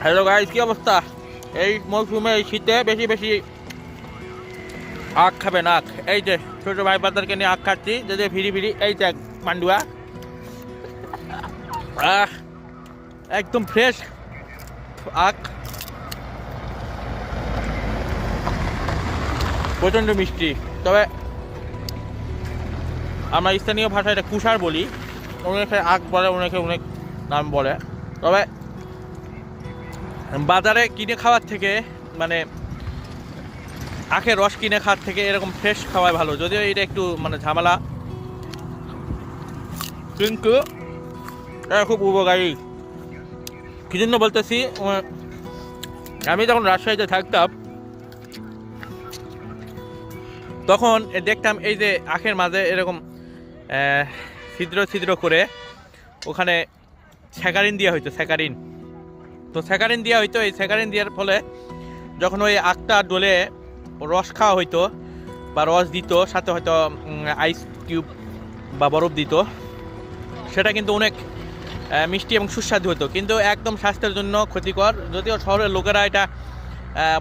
Hello guys, কি অবস্থা? এই মৌসুমে এই শীতে বেশি বেশি আখ খাবেন। আখ এই যে ছোট ভাই বাজারকে নিয়ে আখ খাচ্ছি, যদি ফিরি ফিরি এই যে মান্ডুয়া আহ একদম ফ্রেশ আখ, প্রচণ্ড মিষ্টি। তবে আমরা স্থানীয় ভাষায় এটা কুষার বলি, অনেকে আখ বলে, অনেকে অনেক নাম বলে। তবে বাজারে কিনে খাওয়ার থেকে, মানে আখের রস কিনে খাওয়ার থেকে এরকম ফ্রেশ খাওয়াই ভালো, যদিও এটা একটু মানে ঝামেলা, কিন্তু এটা খুব উপকারী। কি জন্য বলতেছি, আমি যখন রাজশাহীতে থাকতাম তখন দেখতাম এই যে আখের মাঝে এরকম ছিদ্র ছিদ্র করে ওখানে স্যাকারিন দেওয়া হইতো, স্যাকারিন। তো স্যাকারিন দেওয়া হইতো, এই স্যাকারিন দেওয়ার ফলে যখন ওই আখটা ডলে রস খাওয়া হইতো বা রস দিত, সাথে হয়তো আইস কিউব বা বরফ দিত, সেটা কিন্তু অনেক মিষ্টি এবং সুস্বাদু হতো, কিন্তু একদম স্বাস্থ্যের জন্য ক্ষতিকর। যদিও শহরের লোকেরা এটা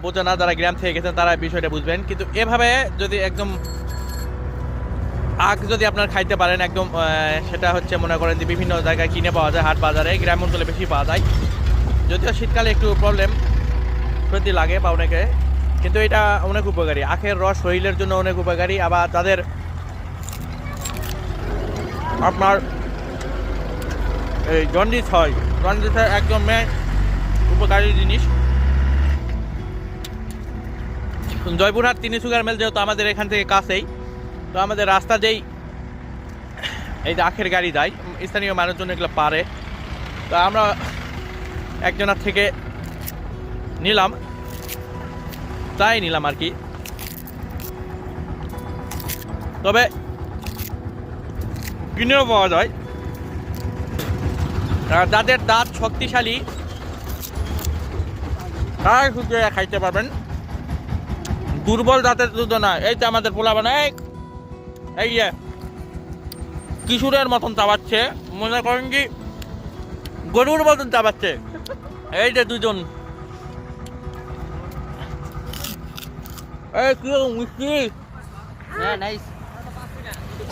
বোঝে না, যারা গ্রাম থেকে গেছেন তারা বিষয়টা বুঝবেন। কিন্তু এভাবে যদি একদম আখ যদি আপনার খাইতে পারেন একদম, সেটা হচ্ছে মনে করেন যে বিভিন্ন জায়গায় কিনে পাওয়া যায়, হাট বাজারে, গ্রাম অঞ্চলে বেশি পাওয়া যায়। যদিও শীতকালে একটু প্রবলেম সর্দি লাগে বা অনেকে, কিন্তু এটা অনেক উপকারী। আখের রস শরীরের জন্য অনেক উপকারী। আবার তাদের আপনার এই জন্ডিস হয়, জন্ডিসের একদম উপকারী জিনিস। জয়পুরহাট তিনি সুগার মিল যেহেতু আমাদের এখান থেকে কাছেই, তো আমাদের রাস্তা যেই এই যে আখের গাড়ি যায়, স্থানীয় মানুষজন এগুলো পারে, তো আমরা একজনের থেকে নিলাম, তাই নিলাম আর কি। তবে কিনেও পাওয়া যায়, যাদের দাঁত শক্তিশালী তারা শুধু খাইতে পারবেন, দুর্বল দাঁতের দুধ না। এই তো আমাদের পোলা বানায় এই যে কিশোরের মতন চাবাচ্ছে, মনে করেন কি গরুর মতন চাবাচ্ছে। এই যে দুজন, এই কিরকম মিষ্টি,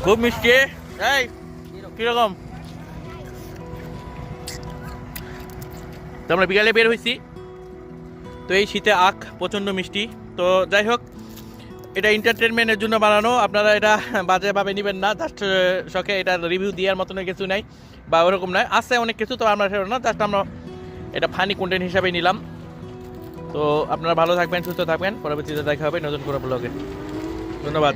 খুব মিষ্টি। এই কিরকম, তো আমরা বিকালে বের হয়েছি, তো এই শীতে আখ প্রচণ্ড মিষ্টি। তো যাই হোক, এটা এন্টারটেনমেন্টের জন্য বানানো, আপনারা এটা বাজেভাবে নেবেন না। জাস্ট শখে এটা রিভিউ দেওয়ার মতন কিছু নাই বা ওরকম নয়, আছে অনেক কিছু, তো আমরা সেটা না, জাস্ট আমরা এটা ফানি কন্টেন্ট হিসাবে নিলাম। তো আপনারা ভালো থাকবেন, সুস্থ থাকবেন, পরবর্তীতে দেখা হবে নতুন কোনো ব্লগে। ধন্যবাদ।